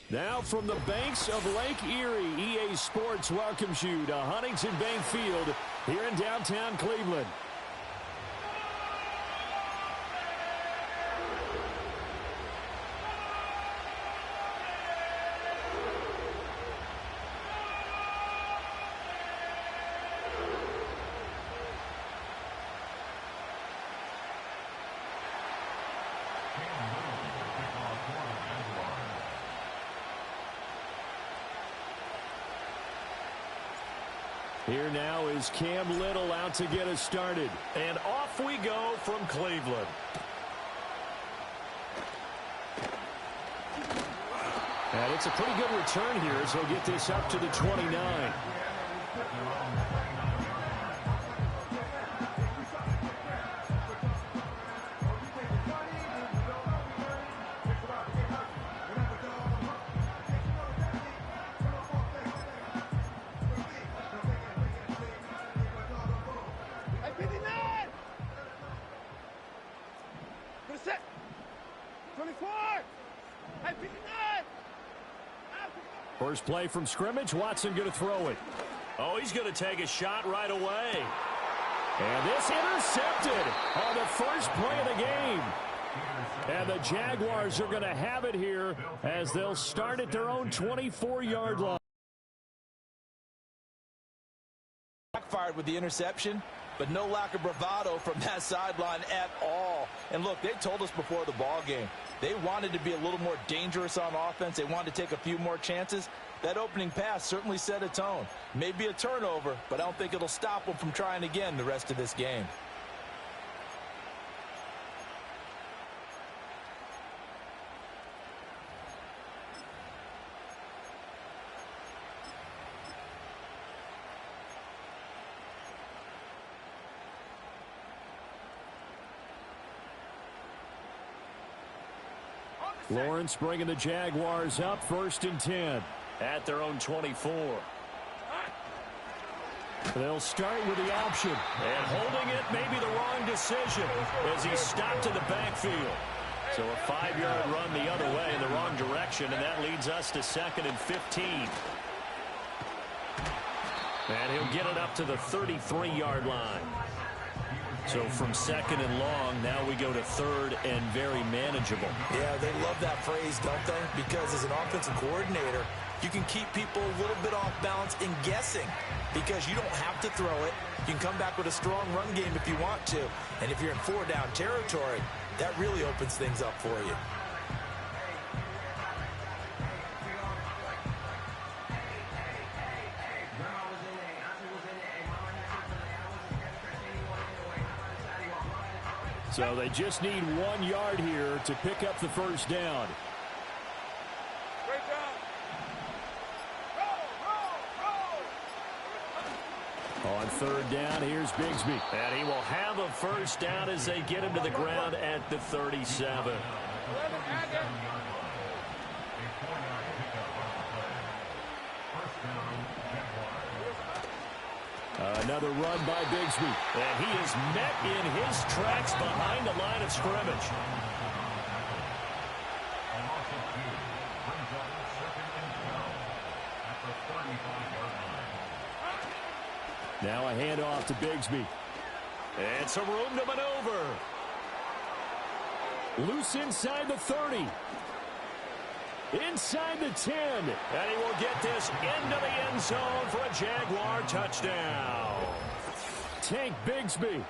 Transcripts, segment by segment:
Now from the banks of Lake Erie, EA Sports welcomes you to Huntington Bank Field here in downtown Cleveland. Here now is Cam Little out to get us started. And off we go from Cleveland. And it's a pretty good return here as he'll get this up to the 29. First play from scrimmage. Watson going to throw it. Oh, he's going to take a shot right away. And this intercepted on the first play of the game. And the Jaguars are going to have it here as they'll start at their own 24-yard line. Backfired with the interception, but no lack of bravado from that sideline at all. And look, they told us before the ball game, they wanted to be a little more dangerous on offense. They wanted to take a few more chances. That opening pass certainly set a tone. Maybe a turnover, but I don't think it'll stop them from trying again the rest of this game. Lawrence bringing the Jaguars up 1st and 10 at their own 24. They'll start with the option. And holding it may be the wrong decision as he stopped in the backfield. So a 5-yard run the other way in the wrong direction, and that leads us to 2nd and 15. And he'll get it up to the 33-yard line. So from 2nd and long, now we go to 3rd and very manageable. Yeah, they love that phrase, don't they? Because as an offensive coordinator, you can keep people a little bit off balance in guessing because you don't have to throw it. You can come back with a strong run game if you want to. And if you're in 4-down territory, that really opens things up for you. So they just need 1 yard here to pick up the first down. Great job. Roll. On 3rd down, here's Bigsby. And he will have a first down as they get him to the ground at the 37. Another run by Bigsby. And he is met in his tracks behind the line of scrimmage. Now a handoff to Bigsby. And some room to maneuver. Loose inside the 30. Inside the 10. And he will get this into the end zone for a Jaguar touchdown. Tank Bigsby,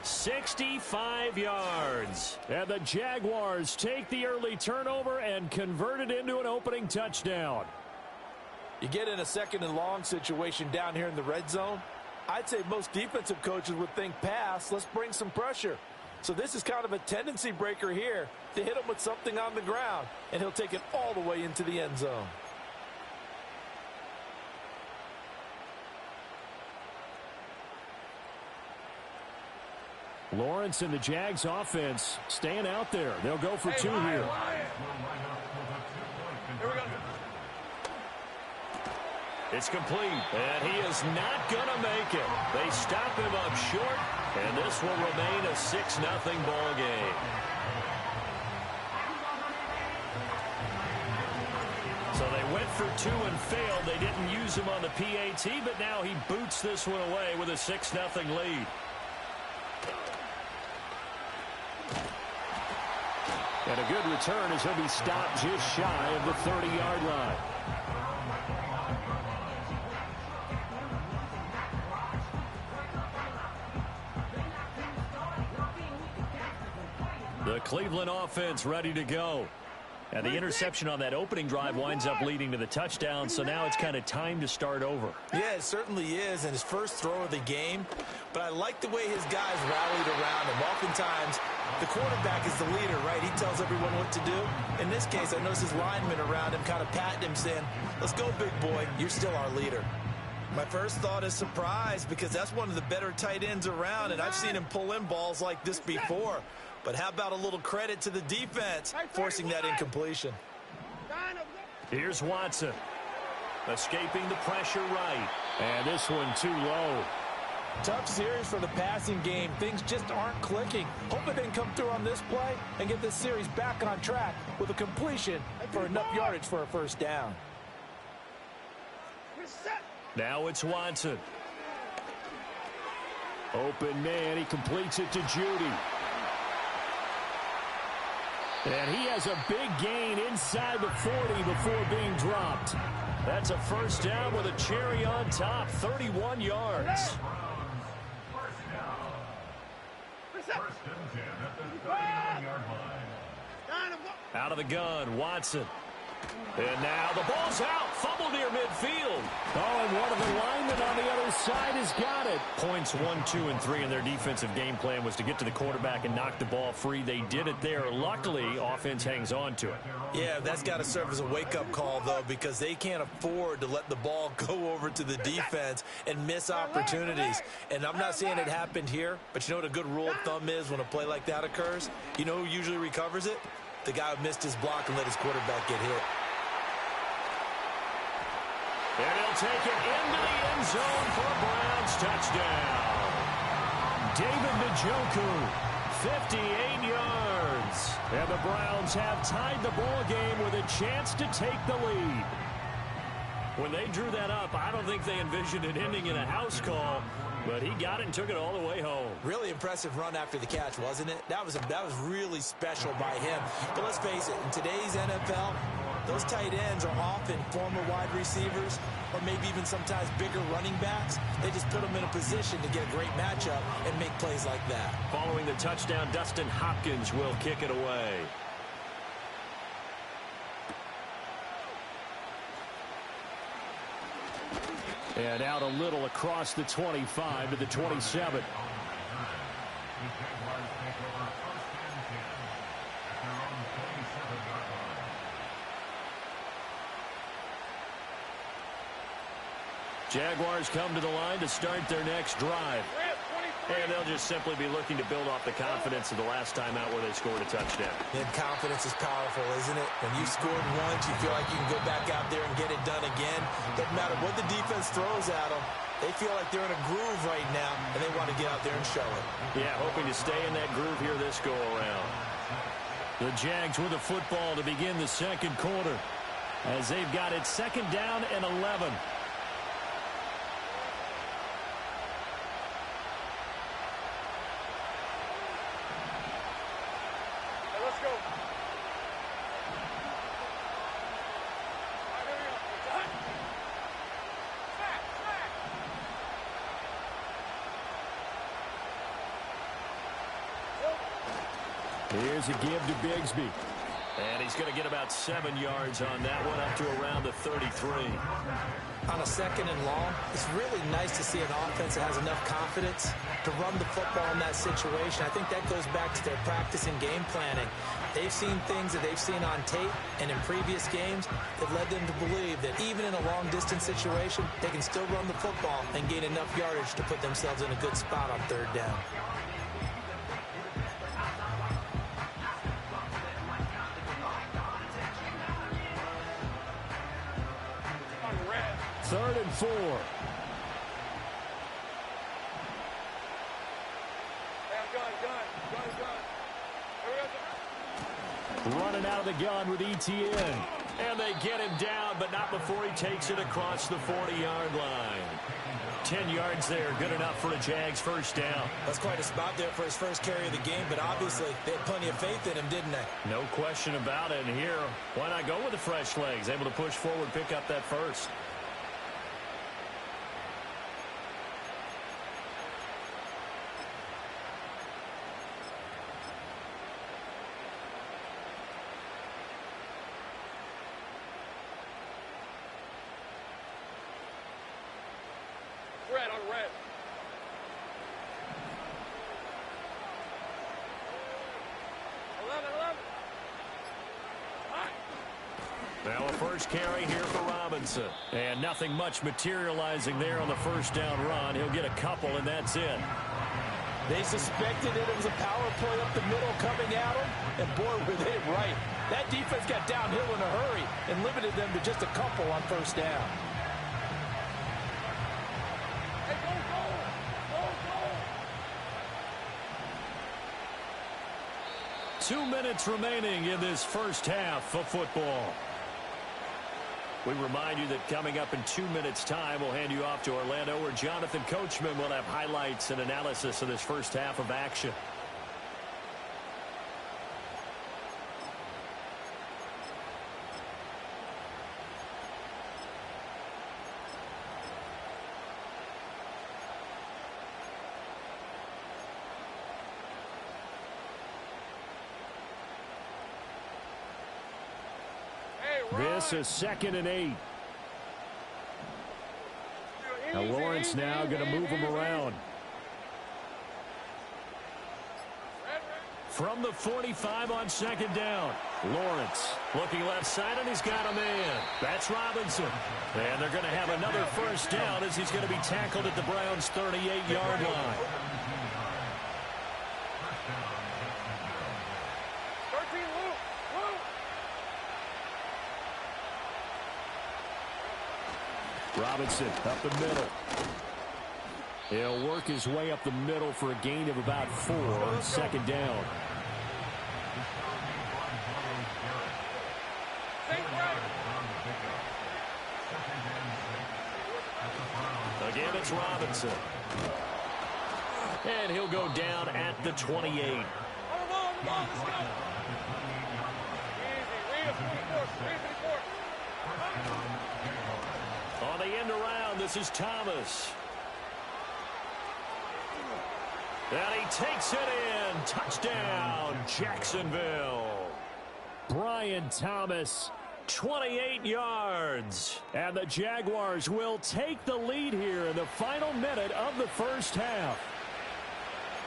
65 yards. And the Jaguars take the early turnover and convert it into an opening touchdown. You get in a 2nd and long situation down here in the red zone. I'd say most defensive coaches would think pass. Let's bring some pressure. So this is kind of a tendency breaker here to hit him with something on the ground, and he'll take it all the way into the end zone. Lawrence and the Jags offense staying out there. They'll go for 2 here. Here we go. It's complete, and he is not going to make it. They stop him up short, and this will remain a 6-0 ball game. 2 and failed. They didn't use him on the PAT, but now he boots this one away with a 6-0 lead. And a good return as he'll be stopped just shy of the 30-yard line. The Cleveland offense ready to go. And the interception on that opening drive winds up leading to the touchdown, so now it's kind of time to start over. Yeah, it certainly is, and his first throw of the game. But I like the way his guys rallied around him. Oftentimes, the quarterback is the leader, right? He tells everyone what to do. In this case, I noticed his linemen around him kind of patting him, saying, let's go, big boy. You're still our leader. My first thought is surprise, because that's one of the better tight ends around, and I've seen him pull in balls like this before. But how about a little credit to the defense forcing that incompletion? Here's Watson. Escaping the pressure right. And this one too low. Tough series for the passing game. Things just aren't clicking. Hope they can come through on this play and get this series back on track with a completion for enough yardage for a first down. Now it's Watson. Open man. He completes it to Judy. And he has a big gain inside the 40 before being dropped. That's a first down with a cherry on top, 31 yards. Out of the gun, Watson. And now the ball's out. Fumble near midfield. Oh, and one of the linemen on the other side has got it. Points 1, 2, and 3 in their defensive game plan was to get to the quarterback and knock the ball free. They did it there. Luckily, offense hangs on to it. Yeah, that's got to serve as a wake-up call, though, because they can't afford to let the ball go over to the defense and miss opportunities. And I'm not saying it happened here, but you know what a good rule of thumb is when a play like that occurs? You know who usually recovers it? The guy who missed his block and let his quarterback get hit. And he'll take it into the end zone for a Browns touchdown. David Njoku, 58 yards. And the Browns have tied the ball game with a chance to take the lead. When they drew that up, I don't think they envisioned it ending in a house call, but he got it and took it all the way home. Really impressive run after the catch, wasn't it? That was really special by him. But let's face it, in today's NFL, those tight ends are often former wide receivers or maybe even sometimes bigger running backs. They just put them in a position to get a great matchup and make plays like that. Following the touchdown, Dustin Hopkins will kick it away. And out a little across the 25 to the 27. Jaguars come to the line to start their next drive. And they'll just simply be looking to build off the confidence of the last time out where they scored a touchdown. And confidence is powerful, isn't it? When you scored once, you feel like you can go back out there and get it done again. Doesn't matter what the defense throws at them. They feel like they're in a groove right now, and they want to get out there and show it. Yeah, hoping to stay in that groove here this go-around. The Jags with the football to begin the second quarter as they've got it second down and 11. Here's a give to Bigsby. And he's going to get about 7 yards on that one, up to around the 33. On a second and long, it's really nice to see an offense that has enough confidence to run the football in that situation. I think that goes back to their practice and game planning. They've seen things that they've seen on tape and in previous games that led them to believe that even in a long-distance situation, they can still run the football and gain enough yardage to put themselves in a good spot on third down. Third and 4. Running out of the gun with ETN. And they get him down, but not before he takes it across the 40-yard line. 10 yards there, good enough for a Jags first down. That's quite a spot there for his first carry of the game, but obviously they had plenty of faith in him, didn't they? No question about it. And here, why not go with the fresh legs? Able to push forward, pick up that first. Red on red. Now a first carry here for Robinson. And nothing much materializing there on the first down run. He'll get a couple, and that's it. They suspected it was a power play up the middle coming at them, and boy, were they right. That defense got downhill in a hurry and limited them to just a couple on first down. Hey, go, go! Go, go! 2 minutes remaining in this first half of football. We remind you that coming up in 2 minutes' time, we'll hand you off to Orlando, where Jonathan Coachman will have highlights and analysis of this first half of action. This is 2nd and 8. Now Lawrence now going to move him around. From the 45 on 2nd down. Lawrence looking left side, and he's got a man. That's Robinson. And they're going to have another first down as he's going to be tackled at the Browns' 38-yard line. 13, Luke! Robinson up the middle. He'll work his way up the middle for a gain of about 4. 2nd down. Again, it's Robinson. And he'll go down at the 28. On the ball, let's go! Easy, read it, 54. On the end around, this is Thomas. And he takes it in. Touchdown, Jacksonville. Brian Thomas, 28 yards. And the Jaguars will take the lead here in the final minute of the first half.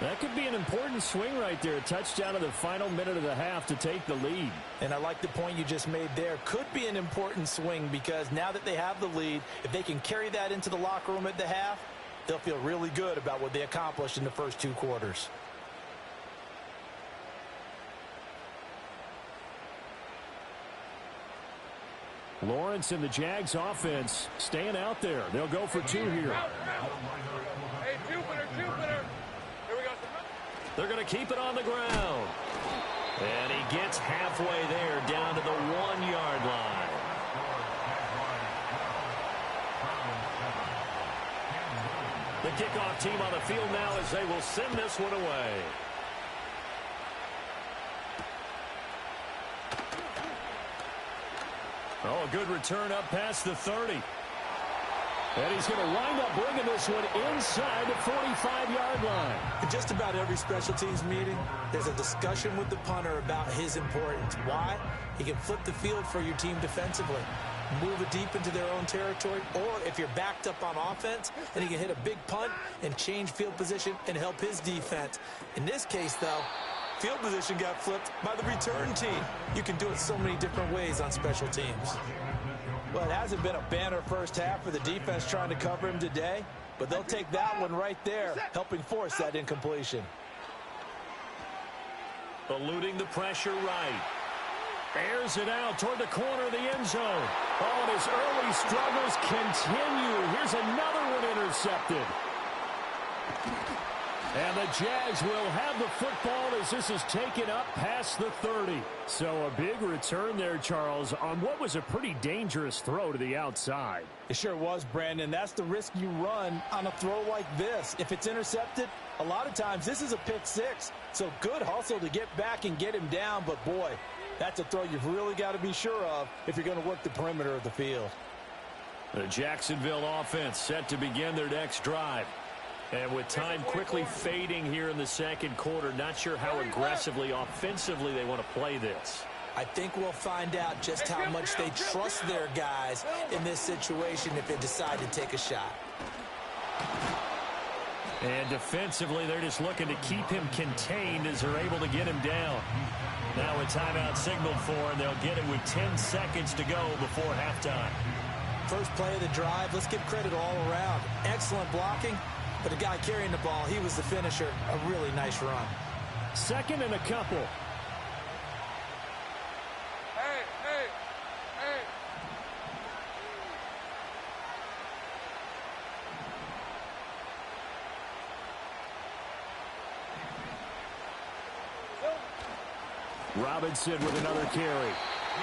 That could be an important swing right there. A touchdown in the final minute of the half to take the lead. And I like the point you just made there. Could be an important swing because now that they have the lead, if they can carry that into the locker room at the half, they'll feel really good about what they accomplished in the first 2 quarters. Lawrence and the Jags offense staying out there. They'll go for 2 here. Hey, Jupiter! Here we go. They're going to keep it on the ground. And he gets halfway there, down to the 1-yard line. The kickoff team on the field now as they will send this one away. Oh, a good return up past the 30. And he's going to wind up bringing this one inside the 45-yard line. In just about every special teams meeting, there's a discussion with the punter about his importance. Why? He can flip the field for your team defensively, move it deep into their own territory, or if you're backed up on offense, then he can hit a big punt and change field position and help his defense. In this case, though, field position got flipped by the return team. You can do it so many different ways on special teams. Well, it hasn't been a banner first half for the defense trying to cover him today, but they'll take that one right there, helping force that incompletion. Eluding the pressure right. Airs it out toward the corner of the end zone. Oh, and his early struggles continue. Here's another one intercepted. And the Jags will have the football as this is taken up past the 30. So a big return there, Charles, on what was a pretty dangerous throw to the outside. It sure was, Brandon. That's the risk you run on a throw like this. If it's intercepted, a lot of times this is a pick six. So good hustle to get back and get him down. But, boy, that's a throw you've really got to be sure of if you're going to work the perimeter of the field. The Jacksonville offense set to begin their next drive. And with time quickly fading here in the second quarter, not sure how aggressively, offensively they want to play this. I think we'll find out just how much they trust their guys in this situation if they decide to take a shot. And defensively, they're just looking to keep him contained as they're able to get him down. Now a timeout signaled for, and they'll get it with 10 seconds to go before halftime. First play of the drive, let's give credit all around. Excellent blocking. But the guy carrying the ball, he was the finisher. A really nice run. Second and a couple. Hey, hey, hey. Robinson with another carry.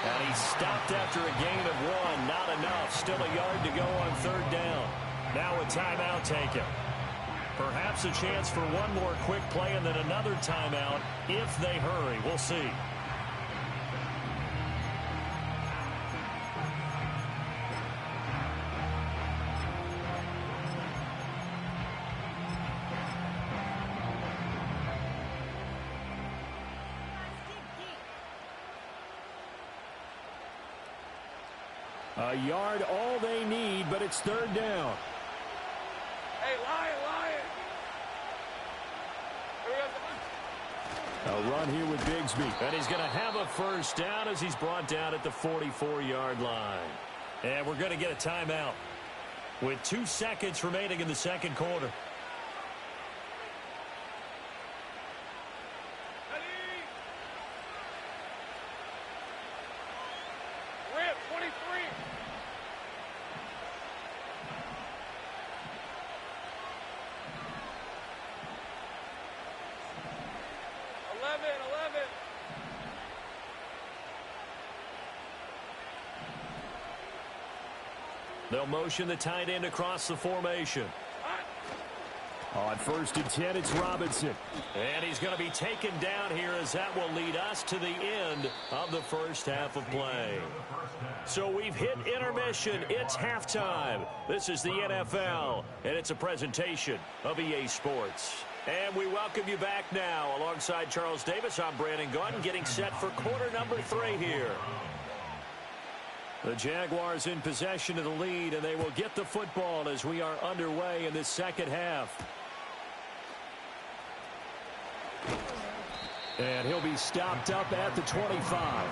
And he stopped after a gain of 1. Not enough. Still a yard to go on third down. Now a timeout taken. Perhaps a chance for one more quick play and then another timeout if they hurry. We'll see. A yard all they need, but it's third down. Hey, Lion, Lion. Here we go. A run here with Bigsby. And he's going to have a first down as he's brought down at the 44-yard line. And we're going to get a timeout with 2 seconds remaining in the second quarter. Rip, 23. They'll motion the tight end across the formation. On first and 10, it's Robinson. And he's going to be taken down here as that will lead us to the end of the first half of play. So we've hit intermission. It's halftime. This is the NFL, and it's a presentation of EA Sports. And we welcome you back now. Alongside Charles Davis, I'm Brandon Gunn, getting set for quarter number 3 here. The Jaguars in possession of the lead, and they will get the football as we are underway in this second half. And he'll be stopped up at the 25.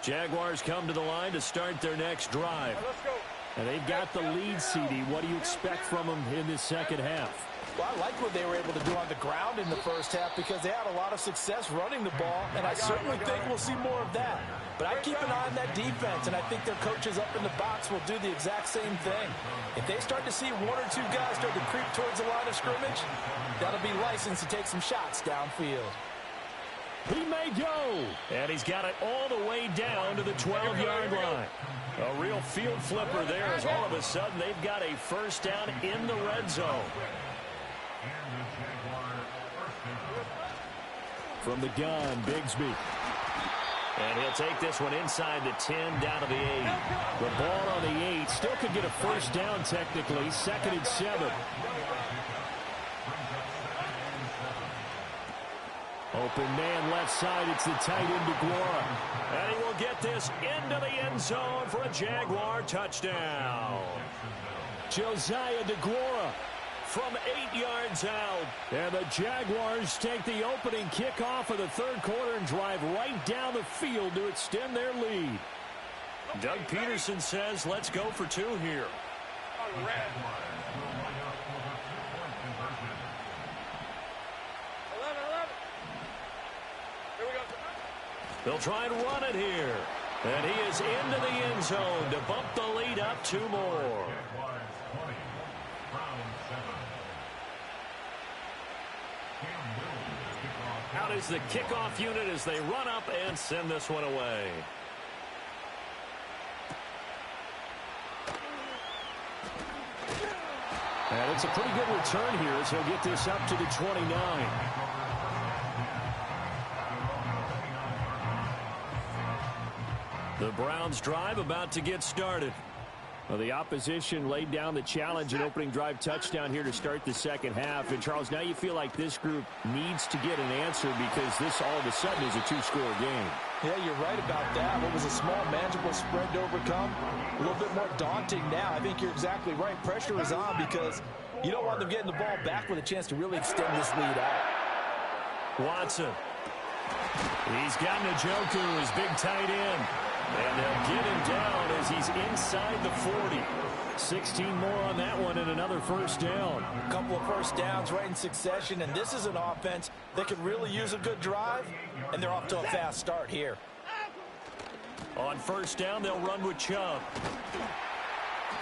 Jaguars come to the line to start their next drive. Let's go. And they've got the lead, CD. What do you expect from them in this second half? Well, I like what they were able to do on the ground in the first half because they had a lot of success running the ball, and I certainly think we'll see more of that. But I keep an eye on that defense, and I think their coaches up in the box will do the exact same thing. If they start to see 1 or 2 guys start to creep towards the line of scrimmage, that'll be licensed to take some shots downfield. He may go. And he's got it all the way down to the 12-yard line. A real field flipper there as all of a sudden they've got a first down in the red zone. From the gun, Bigsby. And he'll take this one inside the 10, down to the 8. The ball on the 8. Still could get a first down technically. 2nd and 7. Open man left side. It's the tight end DeGuara. And he will get this into the end zone for a Jaguar touchdown. Josiah DeGuara from 8 yards out. And the Jaguars take the opening kickoff of the 3rd quarter and drive right down the field to extend their lead. Doug Peterson says, let's go for 2 here. They'll try and run it here. And he is into the end zone to bump the lead up 2 more. Out is the kickoff unit as they run up and send this one away. And it's a pretty good return here as he'll get this up to the 29. The Browns drive about to get started. Well, the opposition laid down the challenge and opening drive touchdown here to start the 2nd half. And, Charles, now you feel like this group needs to get an answer because this all of a sudden is a 2-score game. Yeah, you're right about that. What was a small, manageable spread to overcome, a little bit more daunting now. I think you're exactly right. Pressure is on because you don't want them getting the ball back with a chance to really extend this lead out. Watson. He's got Njoku, his big tight end. And they'll get him down as he's inside the 40. 16 more on that one and another first down. A couple of first downs right in succession, and this is an offense that could really use a good drive, and they're off to a fast start here. On first down, they'll run with Chubb.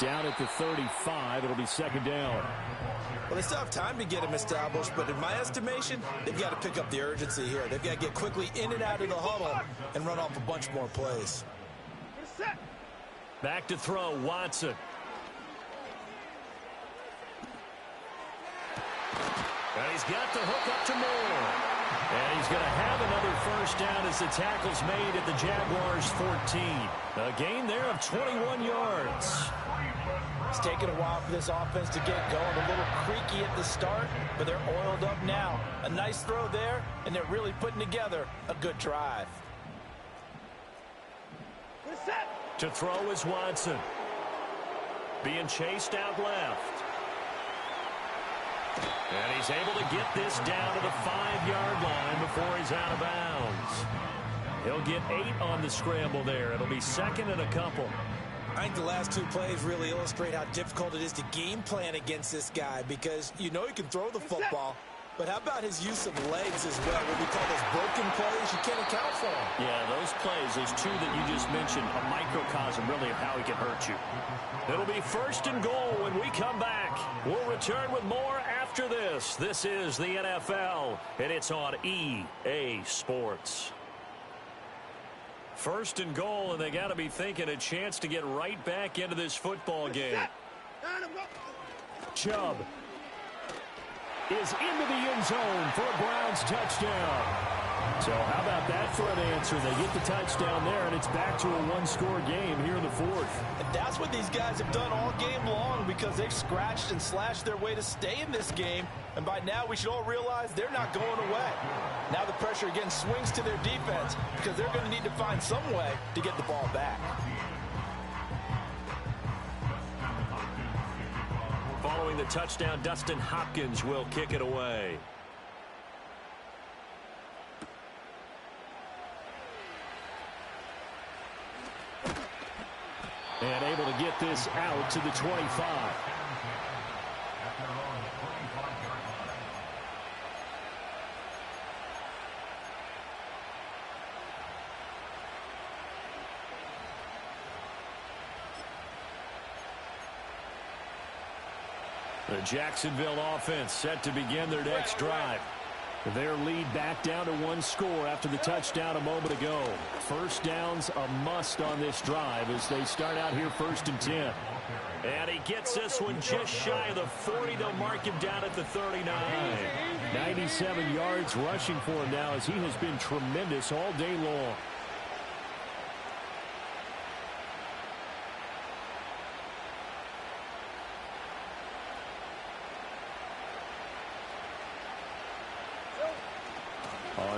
Down at the 35, it'll be 2nd down. Well, they still have time to get him established, but in my estimation, they've got to pick up the urgency here. They've got to get quickly in and out of the huddle and run off a bunch more plays. Back to throw, Watson. And he's got the hook up to Moore. And he's going to have another first down as the tackle's made at the Jaguars' 14. A gain there of 21 yards. It's taken a while for this offense to get going. A little creaky at the start, but they're oiled up now. A nice throw there, and they're really putting together a good drive. To throw is Watson. Being chased out left. And he's able to get this down to the 5-yard line before he's out of bounds. He'll get 8 on the scramble there. It'll be 2nd and a couple. I think the last 2 plays really illustrate how difficult it is to game plan against this guy because you know he can throw the football, but how about his use of legs as well? What we call those broken plays, you can't account for them. Yeah, those plays, those 2 that you just mentioned, a microcosm really of how he can hurt you. It'll be 1st and goal when we come back. We'll return with more after this. This is the NFL, and it's on EA Sports. 1st and goal, and they got to be thinking a chance to get right back into this football game. Chubb is into the end zone for a Browns touchdown. So how about that for an answer? They get the touchdown there, and it's back to a 1-score game here in the 4th. And that's what these guys have done all game long because they've scratched and slashed their way to stay in this game. And by now, we should all realize they're not going away. Now the pressure again swings to their defense because they're going to need to find some way to get the ball back. Following the touchdown, Dustin Hopkins will kick it away. And able to get this out to the 25. The Jacksonville offense set to begin their next drive. Their lead back down to 1 score after the touchdown a moment ago. First down's a must on this drive as they start out here 1st and 10. And he gets this one just shy of the 40. They'll mark him down at the 39. 97 yards rushing for him now as he has been tremendous all day long.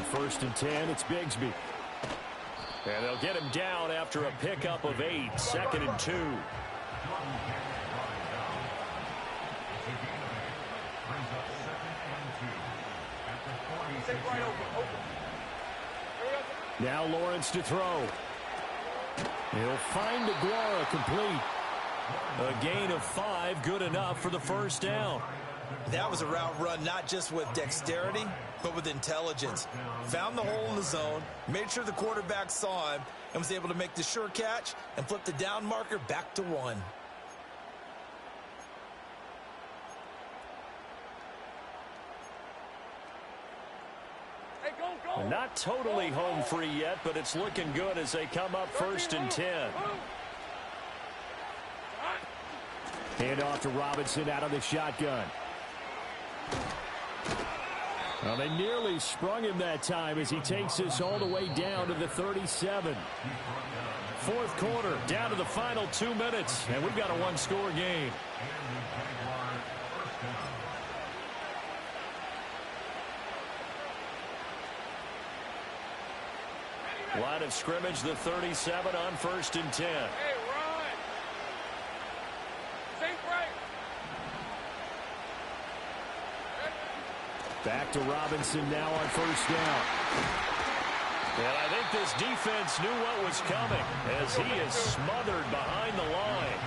On 1st and 10, it's Bigsby. And they'll get him down after a pickup of 8. 2nd and 2. Now Lawrence to throw. He'll find Aguara complete. A gain of 5, good enough for the first down. That was a route run not just with dexterity, but with intelligence. Found the hole in the zone, made sure the quarterback saw him, and was able to make the sure catch and flip the down marker back to 1. Not totally home free yet, but it's looking good as they come up 1st and 10. Hand off to Robinson out of the shotgun. Well, they nearly sprung him that time as he takes this all the way down to the 37. 4th quarter, down to the final 2 minutes, and we've got a one-score game. Line of scrimmage, the 37 on 1st and 10. Hey, run. Think right. Back to Robinson now on 1st down. And I think this defense knew what was coming as he is smothered behind the line.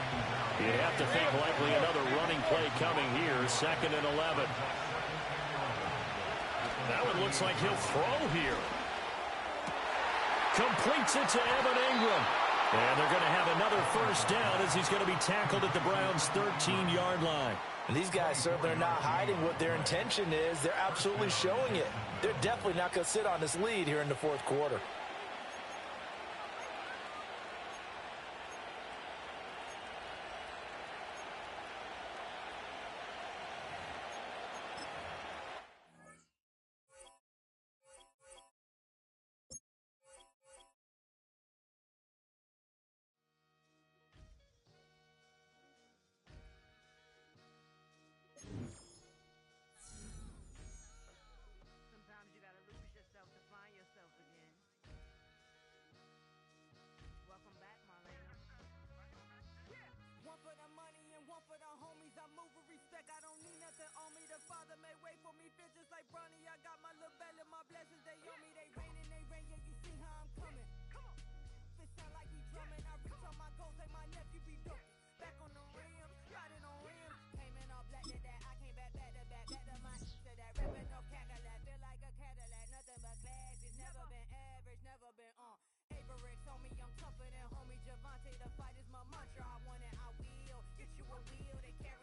You have to think likely another running play coming here, 2nd and 11. That one looks like he'll throw here. Completes it to Evan Ingram. And they're going to have another first down as he's going to be tackled at the Browns' 13-yard line. And these guys certainly are not hiding what their intention is. They're absolutely showing it. They're definitely not going to sit on this lead here in the 4th quarter. Tougher than homie Javante. The fight is my mantra. I want it, I will. Get you a wheel. They carry